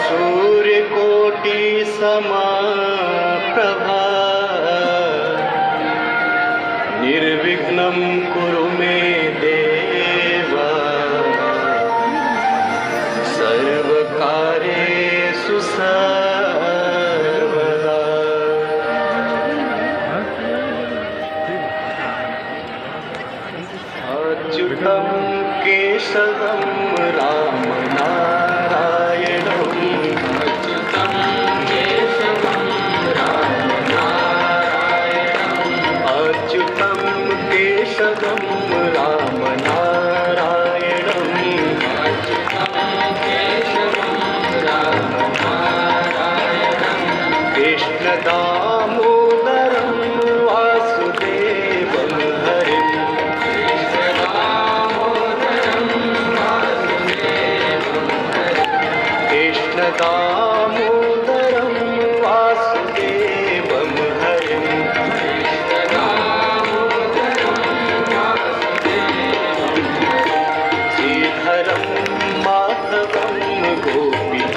सूर्यकोटि समप्रभा निर्विघ्नं कुरु मे देव सर्वकार्येषु सर्वदा। अच्युतं केशवं राम नारायणं अच्युतं केशवं राम नारायणं अच्युतं केशवं राम नारायणं अच्युतं केशवं राम नारायणं कृष्णदामोदरं वासुदेवं हरिं दामोदरं वासुदेवं हरिं श्रीधरं माधवं गोपिकावल्लभं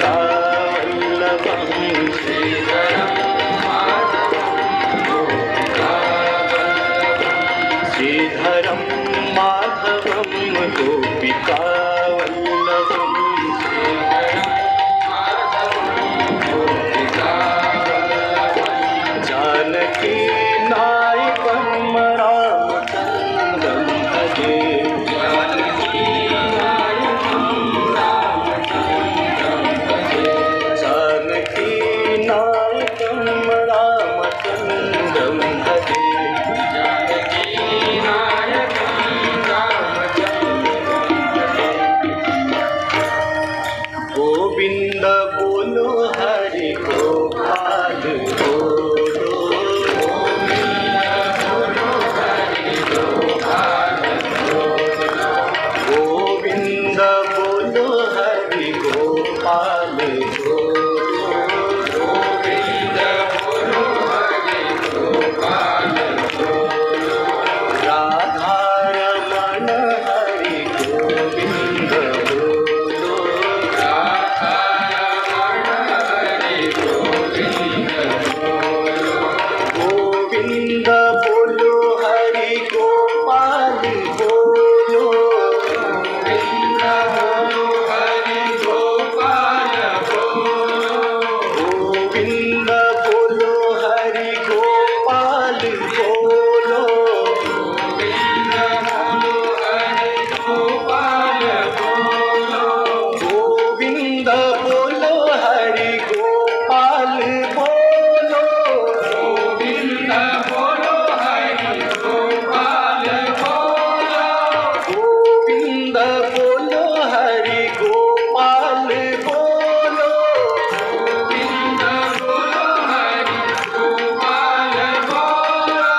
श्रीधरं माधवं गोपिकावल्लभं जानकी नायकं रामचन्द्रं भजे जानकी नायकं रामचन्द्रं भजे गोविंद बोलो हरि गोपाल बोलो गोविंद बोलो हरि गोपाल बोलो गोविंद बोलो हरि गोपाल बोलो राधा रमण हरि गोविंद बोलो राधा रमण हरि गोविंद बोलो गोविंद बोलो हरि गोपाल बोलो गोविंद बोलो हरि गोपाल बोलो गोविंद बोलो हरि गोपाल बोलो गोविंद बोलो हरि गोपाल बोलो गोविंद बोलो हरि गोपाल बोलो गोविंद बोलो हरि गोपाल बोलो गोविंद बोलो हरि गोपाल बोलो गोविंद बोलो हरि गोपाल बोलो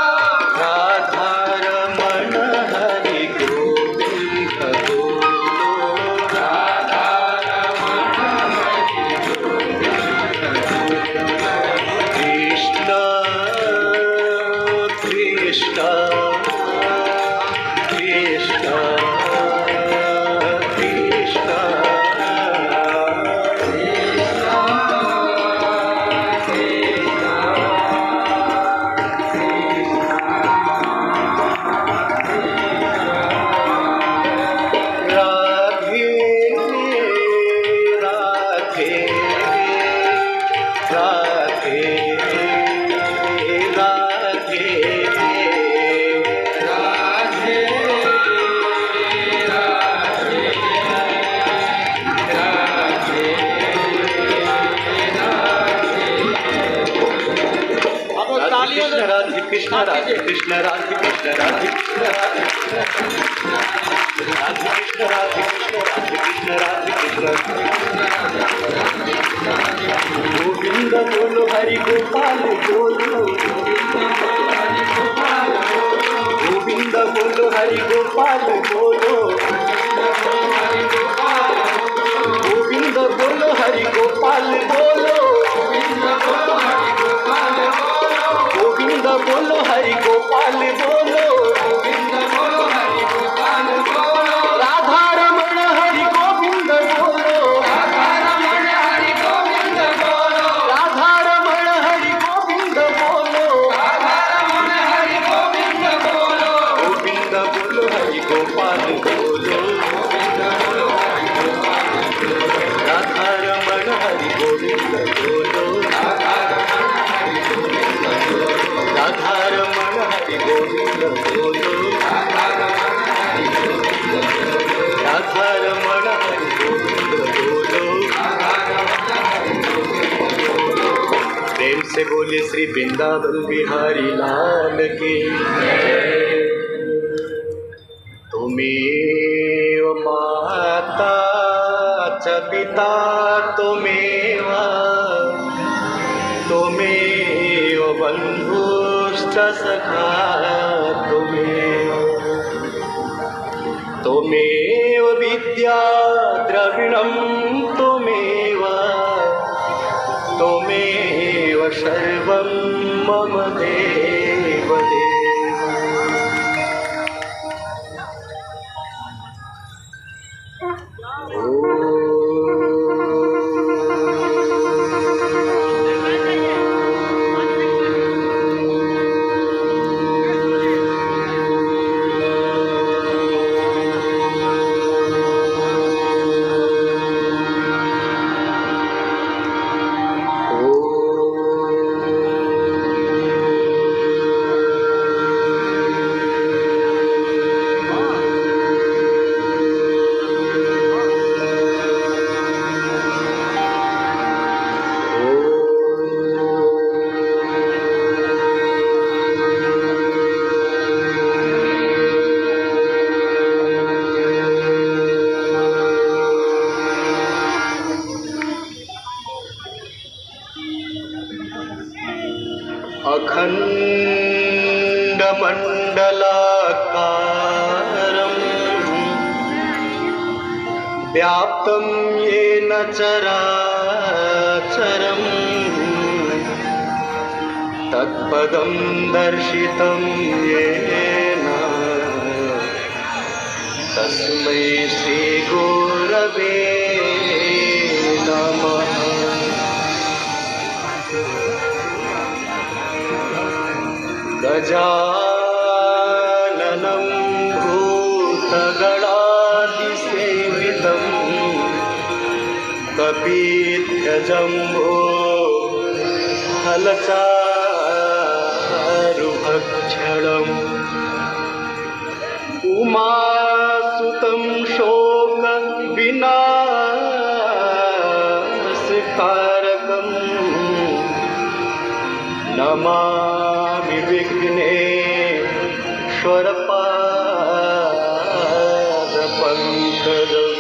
राधा रमण हरि गोविंद बोलो राधा रमण हरि कृष्ण कृष्ण कृष्ण कृष्ण राधे राधे राधे राधे राधे राधे कृष्ण राधे कृष्ण राधे कृष्ण राधे कृष्ण राधे कृष्ण राधे कृष्ण राधे कृष्ण गोविंद बोलो हरि गोपाल बोलो गोविंद बोलो हरि गोपाल बोलो गोविंद बोलो हरि गोपाल बोलो गोविंद बोलो हरि गोपाल बोलो राधा बोले श्री वृंदावन बिहारी लाल की जय। तुमेव माता च पिता तुमेव तुमेव बन्धुश्च सखा तुमेव विद्या द्रविणं तुमेव तुमेव सर्वं मम देव देव। अखण्डमण्डलाकारं व्याप्तं येन चराचरं तत्पदं दर्शितं येन तस्मै श्रीगुरवे नमः। गजाननं भूतगणाधिसेवितं कपिध्वजम्बो फलचारुभक्षणम् उमासुतं शोकविनाशकारकं नमामि विघ्नेश्वरपादपङ्कजम्।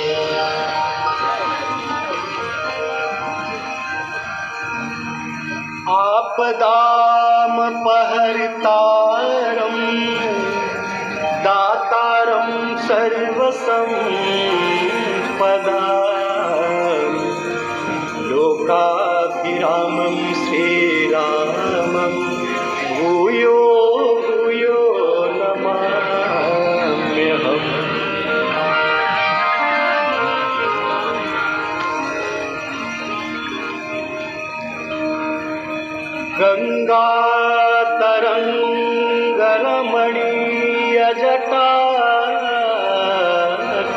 आपदामपहर्तारं दातारं सर्वसम्पदां लोकाभिरामं श्रीरामं भूयो भूयो नमाम्यहम्। गङ्गातरङ्गरमणीयजटा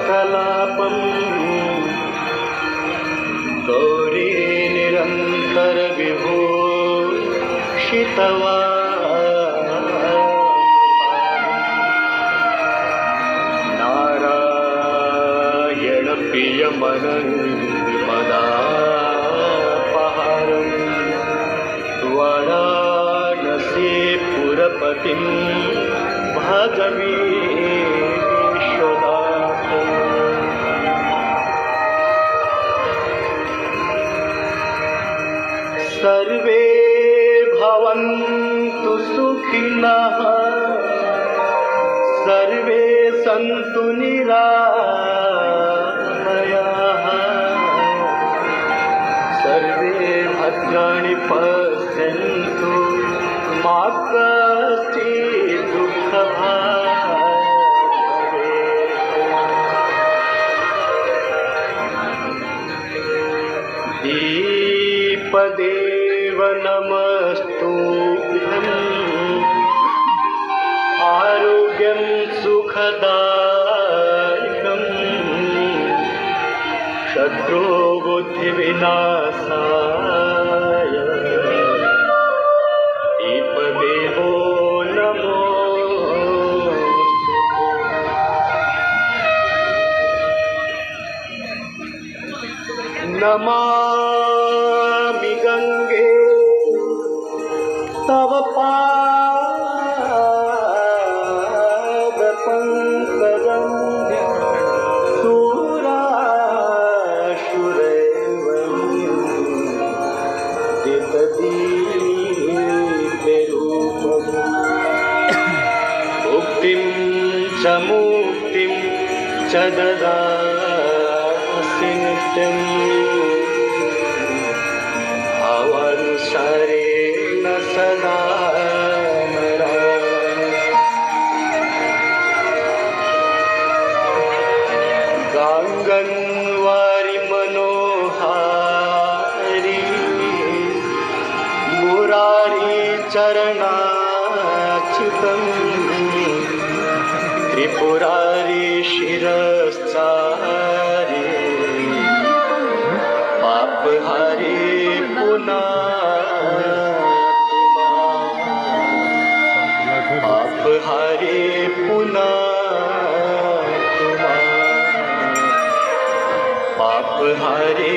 कलापं गौरी निरन्तरविभूषितवा नारायणप्रियमनन्मदापहारं वाराणसीपुरपतिं भजवीश्वनाथम्। सर्वे भवन्तु सुखिनः सर्वे सन्तु निरामयाः सर्वे भद्राणि पश्यन्तु मा कश्चित् दुःखभाग् भवेत्। दीपदेव नमस्तुभ्यं आरोग्यं सुखदायकं शत्रुबुद्धिविनाशाय दीपदेवो नमोस्तुते। नमामि गंगे पादपङ्कजं मुक्तिं च मुक्तिं च ददासि नित्यम् भावानुसारेण सदा गाङ्गन्वारि मनोहारी मुरारी चरणाच्युतम् त्रिपुरारी शिरश्चारी पापहारी पापहारी पापहारी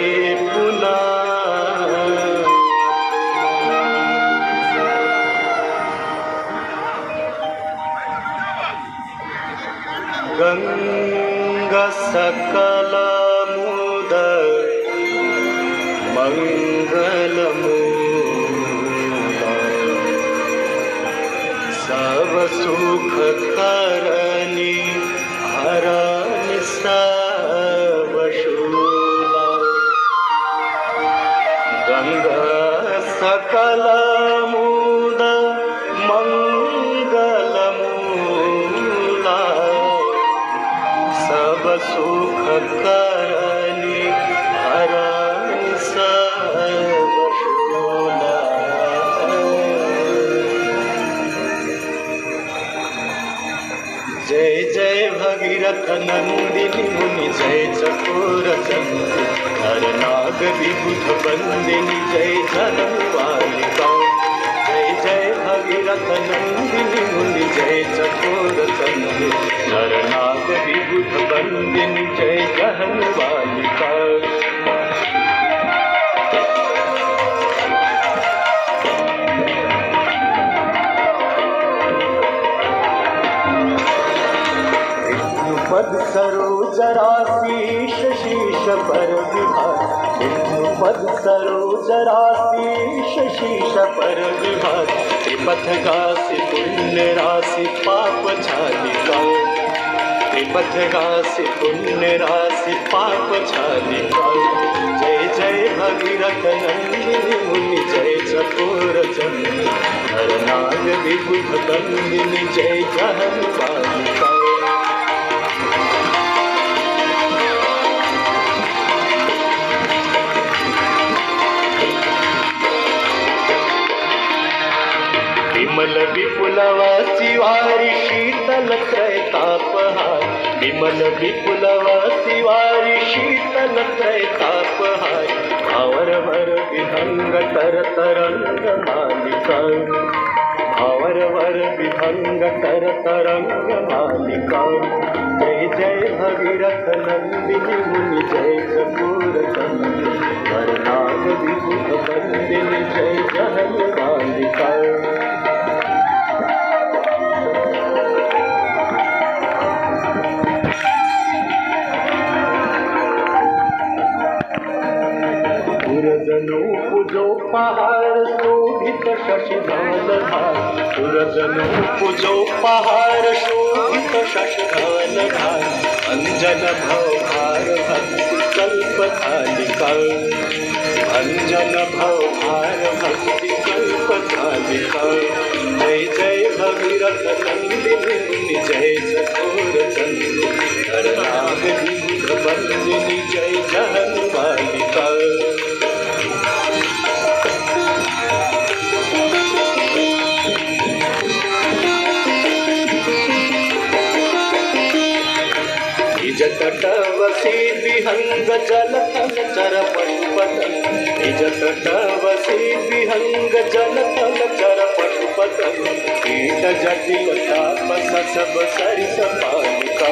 गंगा सकलमुद मंगलमूला सब सुख करनी हरनि सब शूला गंगा सकलमुद मंगलमूला सब सुख करनी हरनि सब शूला जय जय भगीरथ नंदिनी मुनि जय चकोर चंद्र नर नाग विबुध बंदिनी जय जनवालिका जय जय भगीरथ नंदिनी मुनि जय चकोर चंद्र नर नाग विबुध बंदिनी जय जनवालिका पद सरोजराशीष शीश पर विभार पद सरोजराशीष शीश पर विभार त्रिपथ गासी पुण्य राशि पाप छालिका त्रिपथ गासी पुण्य राशि पाप छालिका जय जय भगीरथ नंदिनी मुनि जय चकोर चंद्र नर नाग विबुध बंदिनी जय जनवालिका विमल विपुलवासी वारी शीतल त्रैतापहार विमल विपुलवासी वारी शीतल त्रैतापहार भावर वर विभंग तर तरंग मालिका भावर वर विभंग तर तरंग मालिका जय जय भगीरथ नंदिनी मुनि जय चकोर चंद्र नर नाग विबुध बंदिनी जय जनवालिका सुरजनो पूजो पहाड़ शोभित शशिधवलधार सुरजनो पूजो पहाड़ शोभित शशिधवलधार अंजन भवभार भक्ति कल्पथालिका अंजन भवभार भक्ति कल्पथालिका जय जय भगीरथ नंदिनी मुनि जय चकोर चंद्र नर नाग विबुध बंदिनी जय जनवालिका निजतटवसी विहंग जलथल चर पशुपतन निजतटवसी विहंग जलथल चर पशुपतन कीट जटिल ताप सब सरिस पालिका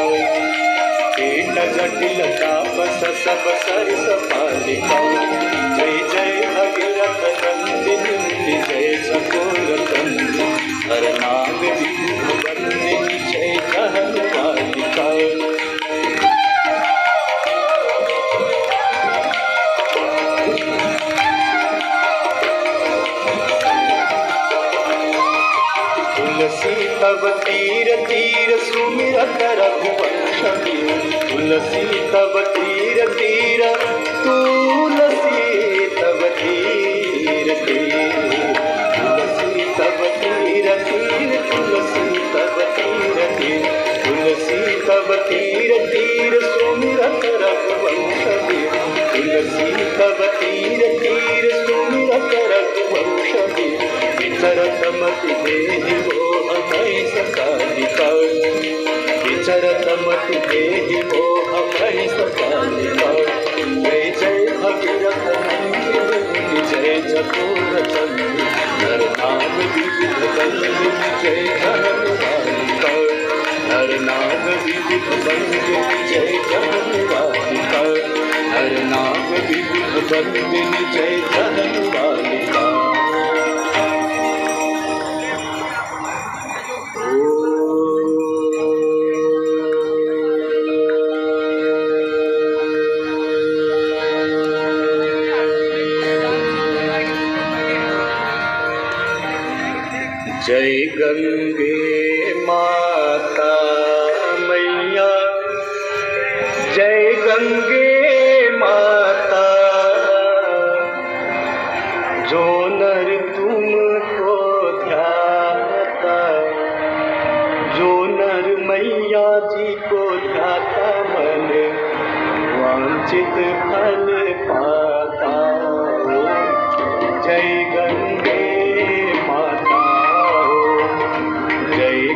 कीट जटिल ताप सब सरिस पालिका जय जय भगीरथ नंदिनी जय चकोर चंद्र हर नाग विघ्न बंदिनी जय कहलवालिका। तुलसी तब तीर तीर सुमिरत रघुवंश वीर। तुलसी तब तीर तीर तुलसी तब तीर तीर। तुलसी तब तीर तीर तुलसी तब तीर तीर। तुलसी तब तीर तीर सुमिरत रघुवंश वीर। तुलसी तब तीर तीर सुमिरत रघुवंश वीर। विचरत मति देहि मोह महि सकालिका। विचरत मति देहि मोह महि सकालिका। जय जय भगीरथ नंदिनी जय चकोर चंद्र। हर नाम विविध बंदिनी जय कहलवालिका। हर नाम विविध बंदिनी जय कहलवालिका। हर नाम विविध बंदिनी जय कहलवालिका। जय गंगे माता मैया। जय गंगे माता। जो नर तुमको ध्याता। जो नर मैया जी को ध्याता मन वांछित फल पाता। जय गंगे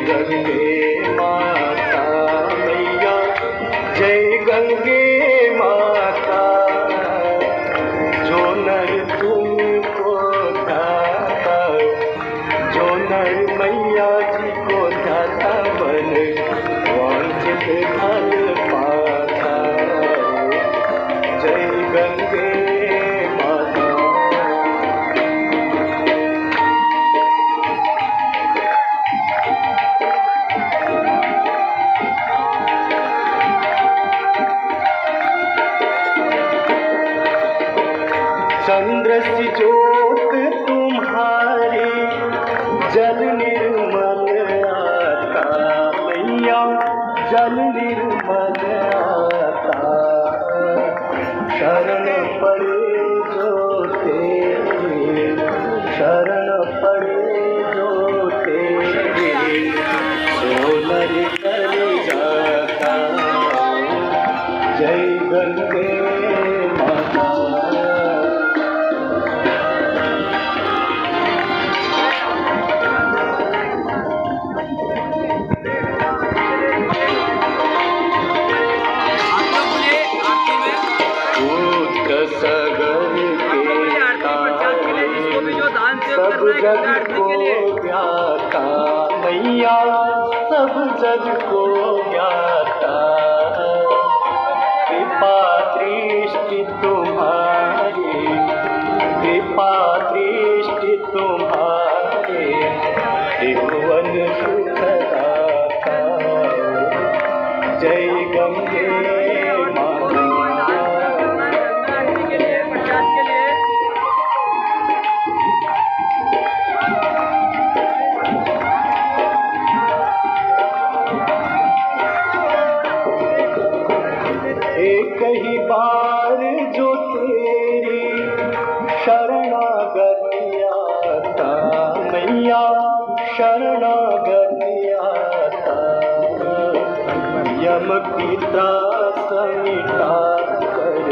गंगे माता मैया। जय गंगे माता। जो नर तुमको ध्याता। जो नर मैया जी को ध्याता बन वांछित फल पाता। जय गंगे माता। चंद्र सी ज्योत तुम्हारी जल निर्मल आता। मैया जल निर्मल आता। शरण पड़े जो तेरे। शरण पड़े जो तेरे। सो नर कर जाता। जय गंगे माता। सगर के सब जग को ज्ञाता। मैया सब जग को ज्ञाता। कृपा दृष्टि तुम्हारी। कृपा दृष्टि तुम्हारे। त्रिभुवन सुखदाता। जय गंगे माता। एक ही बार जो तेरी शरणागति आता। मैया शरणागति आता। यम की त्रास मिटा कर।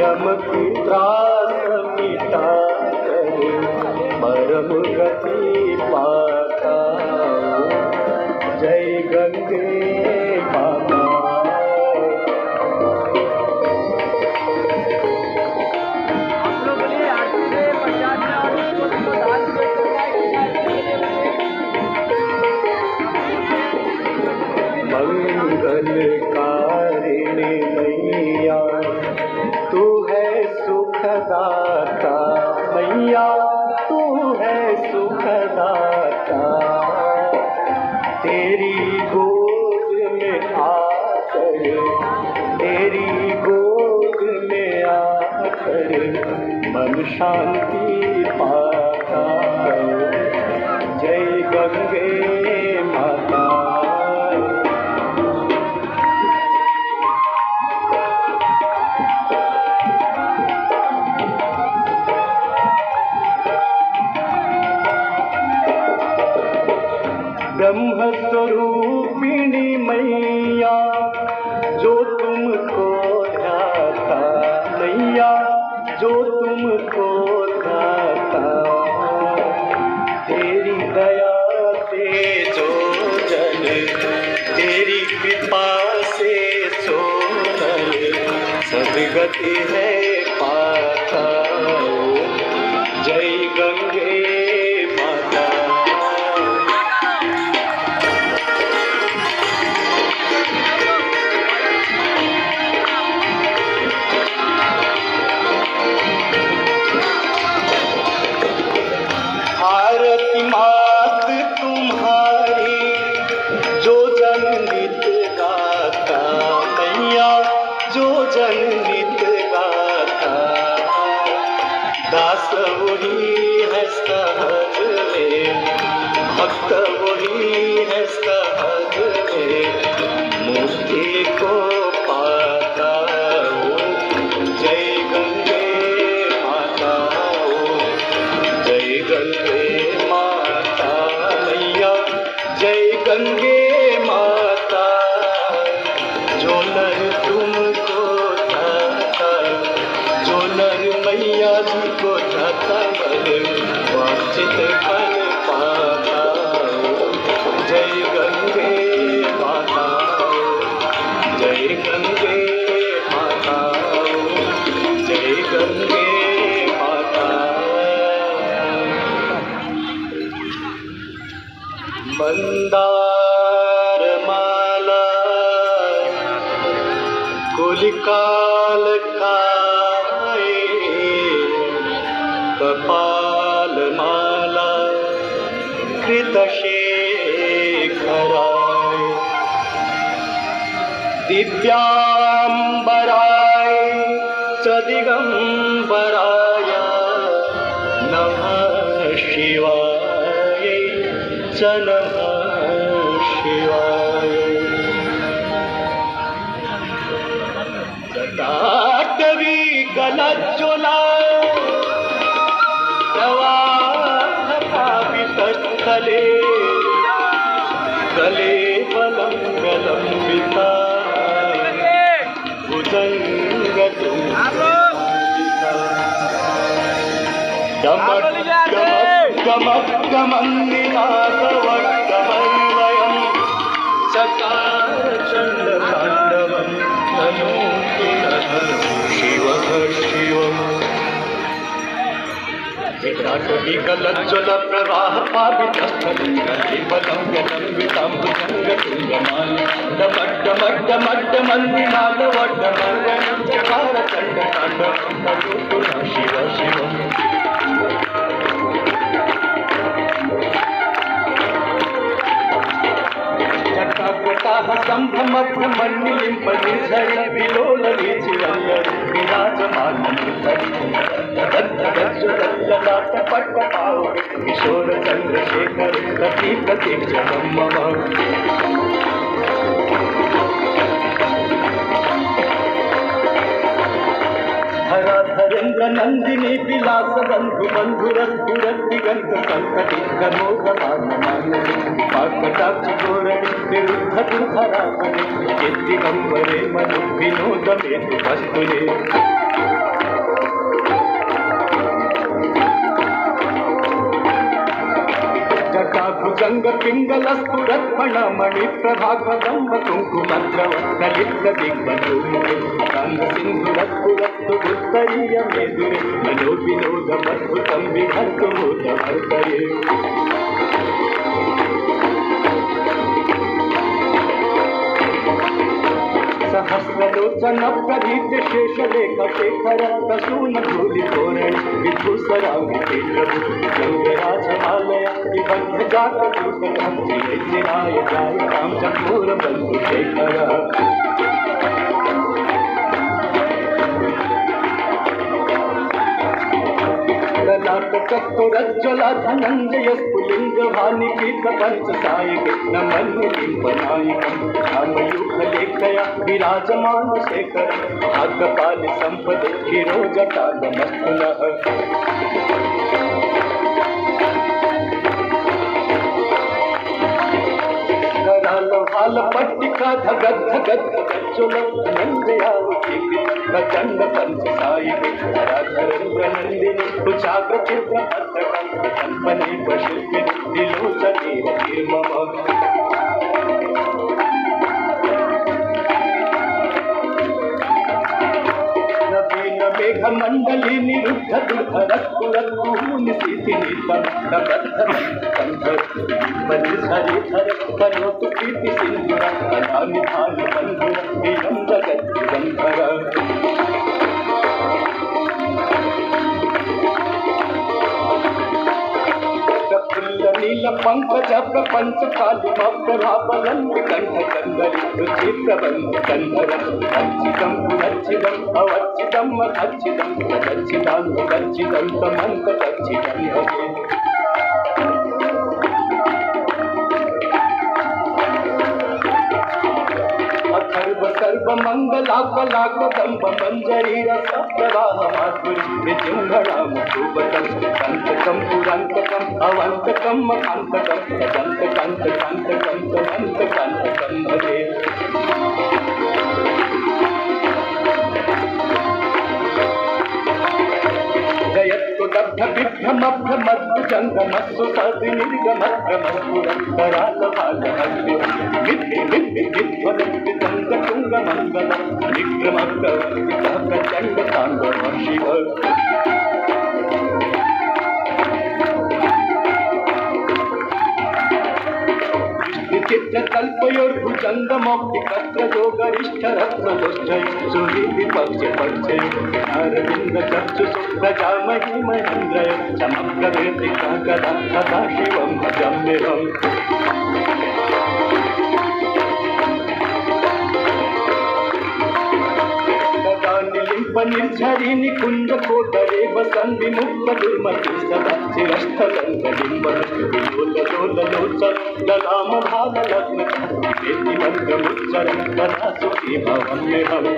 यम की त्रास मिटा कर। परम गति पाता। जय गंगे माता। मंगलकारिणी मैया तू है सुखदाता। मैया तू है सुखदाता। तेरी गोद में आकर, तेरी गोद में आकर मन शांति पाता। जय गंगे माता। ब्रह्म स्वरूपिणी मैया जो तुमको ध्याता, मैया जो तुमको ध्याता। तेरी दया से जो जन, तेरी कृपा से सोनल सदगति है पाता। जय गंगे माता। आरती मात तुम्हारी जो जन नित गाता, मैया जो जन नित गाता। दास वही है सहज में, भक्त वही है सहज में, मुक्ति को पाता। जय गंगे माता। जय गंगे माता मैया। जय गंगे माता। जो नर तुमको ध्याता, जो नर मैया जी को ध्याता, वांछित फल पाता। जय गंगे माता। जय गंगे माता। जय गंगे माता। मंदार माला कुलिकाल काए, कपाल माला कृतशेखराय। दिव्यांबराय च दिगंबराय नमः शिवाय च नमः शिवाय। जटाटवी गलज्ज्वला प्रवाहपावितस्थले, गले वलम्बिता भुजङ्गतुङ्गिता। गमगमन्निनादवट्टमन्वयं चकार चण्डताण्डवं तनोतु नः शिवः शिवम्। विकटाटवी गलज्ज्वल प्रवाह पावितस्थले, गलेवलम्बितां भुजङ्गतुङ्गमाला डमड्डमड्डमड्डमन्निनादवट्टमन्वयं चकार चण्डताण्डवं तनोतु नः शिवः शिवम्। संभ्रमभ्रमण्डिलिम्पनिर्झर विलोलवीचिरल्लरि विराजमानं ललाटपट्टपाव किशोर चन्द्रशेखर प्रति प्रतीक्षणं मम। धराधरेन्द्र नन्दिनी विलास बन्धु बन्धुरद्भुरद्दिगन्त सङ्कटितमोघमानमानने पाकटाक्षि धोरणि विरुद्ध दुर्धरापणे यद्दिगम्बरे मनु विनोदमेतु वस्तुने। जटाभुजंग पिंगल स्फुरत्फणमणि प्रभाकदम्ब कुङ्कुमद्रवत्कलिप्त दिग्बन्धुमुखे कान्द सिन्धुरत्पुरत्तुरुत्तरीय मेदुरे मनो विनोदमद्भुतं विभर्तु भूतभर्तये। सहस्रलोचन त्रिलोचन प्रभीत शेषलेख शेखर प्रसून धूलि तोरण विभूषरांगी प्रभु गंगराजमालया विबद्ध जात दूत चिराय जाय राम चकोर बंधु शेखर ललाट चतुरज्ज्वला धनंजय स्फुलिंग भानि पीत पंच सायक नमन लिंबनायकं रामयुग लेखया विराजमान शेखर भागपाल संपद शिरोजटाल मस्तुलः भाल पट्टिका धगत धगत धगच्चुल धनंजयावती प्रचंड पंच सायक धरेंद्र नंदिनी कुचाग्र चित्र पत्रकं कल्पने पशिल्पि दिलोचने निर्मम मेघ मंडली निरुद्ध दुर्धरस्फुरत्कुहूनि सीति निपं नबद्ध कंधर परिसरि धर करोतु कीर्ति सिंधुर अधानि धान बंधुर इयं जगत् गंधर नील पंकज प्रपंच कालिमाप्रभाबलं विकंठ कंदरी रुचि प्रबंध कंधर अच्छिदं पुरच्छिदं अवच्छिदं मखच्छिदं तदच्छिदां गच्छिदं तमंत गच्छिदं भजे अथर्व सर्व मंगलाकलाक दंभ मंजरी रस प्रवाह माधुरी विजृंभणाम सुबदं कंतकं पुरांतकं अवंतकं मकांतकं दंतकांतकांतकं तमंतकांतकं भजे जयत्तु दग्ध विभ्रमभ्र मध्य जंगमस्सु सदि निर्गमभ्रमस्फुरत्तरालभालहस्ति विद्धि विद्धि विध्वलं विदंग तुंग मंगलं निग्रमग्रवर्तितः प्रचंड तांडव शिव चित्र कल्पयोर्भुजंग मौक्तिकत्र जो गरिष्ठ रत्नलोष्ठय सुनीति पक्ष पक्षय अरविंद चक्षुषु प्रजामहि महेन्द्रय समग्र वेदिका गदा सदा शिवं भजाम्यहम् निर्झरी निकुंज कोटरे वसन विमुक्त दुर्मति सदा चिरस्थलंबिंब विलोल लोल लोचन ललाम भाल लग्न वेदी मंत्र मुच्चरं कदा सुखी भवम्यहम्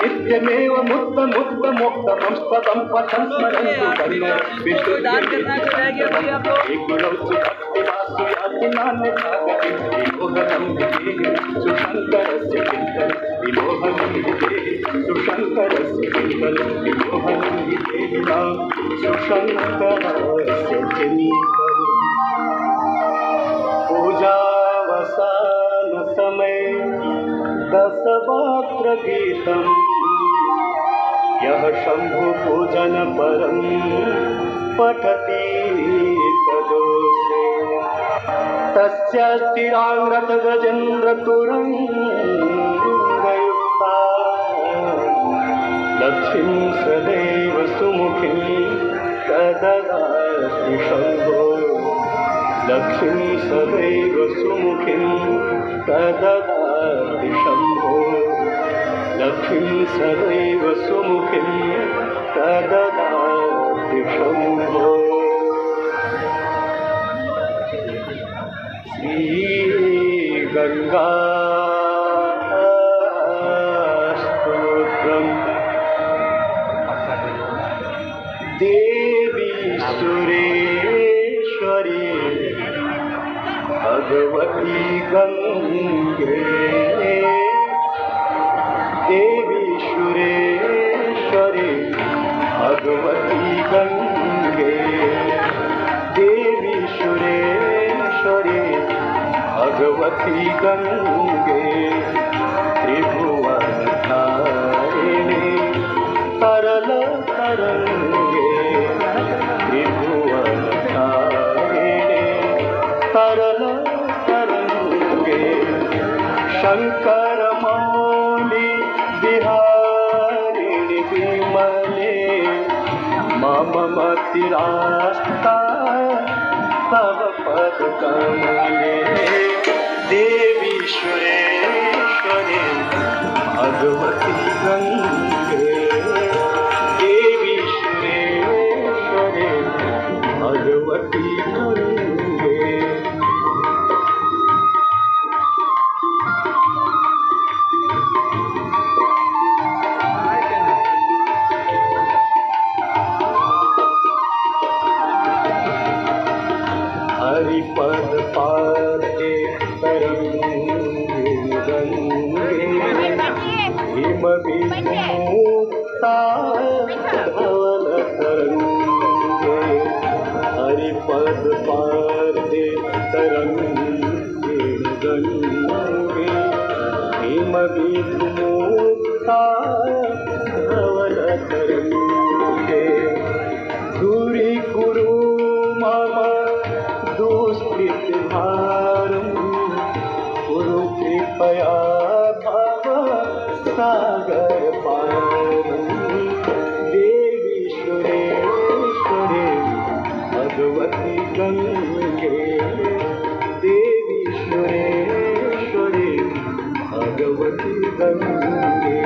नित्यमेव मुक्त मुक्त मोक्तमं पदं पठन् स्मरन्तु कन्नड विशुद्धार्थ विमोहनं विधेहि सुशङ्करस्य चिन्तनं विमोहनं विधेहि सुशङ्करस्य चिन्तनं विमोहनं विधेहि मां सुशङ्करस्य चिन्तनं पूजावसान समय दशवात्र गीतम् यः शंभु पूजन परं पठति तदोषे तस्य स्थिरांगत गजेन्द्र तुरंगयुक्ता लक्ष्मीं सदैव सुमुखीं तददाति शंभो लक्ष्मीं सदैव सुमुखीं तददाति शंभो लक्ष्मीं सदैव सुमुखीं तददाति शंभो श्रीगंगा स्तोत्रम् देवी सुरेश्वरी भगवती गंगे देवी सुरेश्वरी भगवती गंगे देवी सुरेश्वरी भगवती गंगे त्रिभुवनधारिणी तरल तरंगे त्रिभुवनधारिणी तरंगे शंकर मौली बिहारिणि विमले मम मतिरास्ता तव पद कमले देवी सुरेश्वरी भगवती गंगे देवी सुरेश्वरी भगवती गंगे। हरिपद पाते तरंगे गंगे हिम विमुक्ता धवल तरंगे हरिपद पाते तरंगे गंगे हिम विमुक्ता धवल तरंगे दूरी कुरु मम दुष्कृत भारम कुरु कृपया भव सागर पारम देवी सुरेश्वरी भगवती गंगे देवी सुरेश्वरी भगवती गंगे।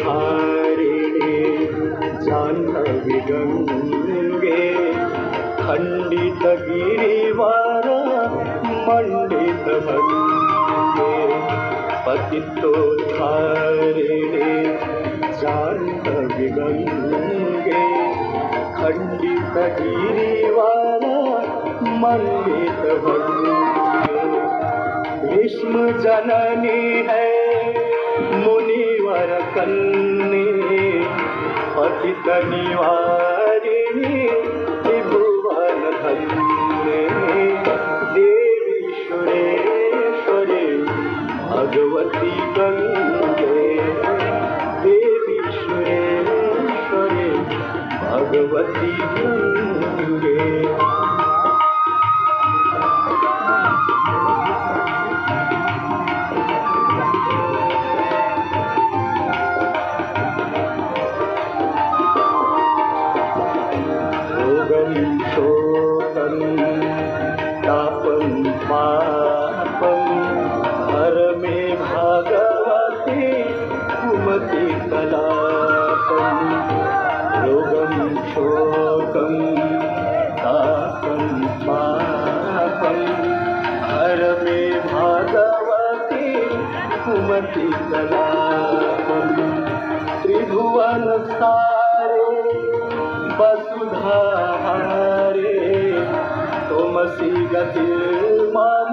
पतितोद्धारिणे जाह्नवी गंगे खंडित गिरिवर मंडित भंगे पतितोद्धारिणे जाह्नवी गंगे खंडित गिरिवर मंडित भंगे भीष्म जननी है मुनिवर कन्नी पतित निवारिणी त्रिभुवन धन्ये देवी सुरेश्वरी भगवती गंगे देवी सुरेश्वरी भगवती गंगे। शोकं तापं पापं हर मे भगवती कुमति कलापं रोगं शोकं तापं पापं हर मे भगवती कुमति कलापं त्रिभुवन सारे वसुधाहारे तोमसि गति मम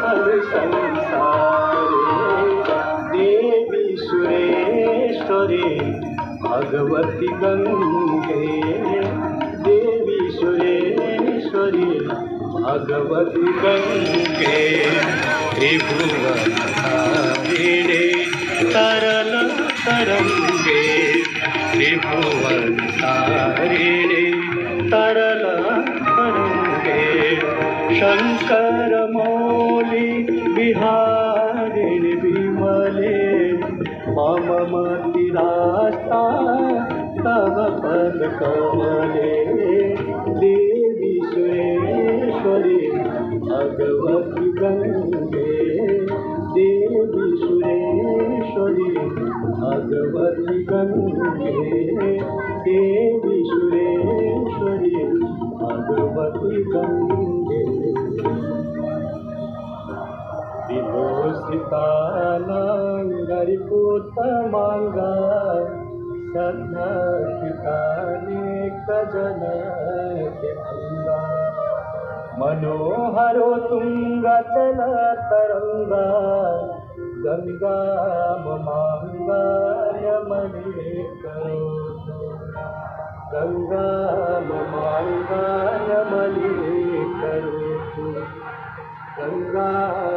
खल संसारे देवी सुरेश्वरी भगवती गंगे देवी सुरेश्वरी भगवती गंगे त्रिभुवनधारिणे तरल तरंगे त्रिभुवनधारिणे तरल तरंगे शंकर मौली बिहारिणि विमले मम मतिरास्ता तव पद कमले देवी सुरेश्वरी भगवती गंगे देवी सुरेश्वरी भगवती गंगे देवी सुरेश्वरी भगवती गंगे। विभूषितानांगरिपुतमांगा सन्नसितानेक जन के अंगा मनोहरो तुंगचल तरंगा गंगा ममांगा यमने करो गंगा ममांगा यमने करो गंगा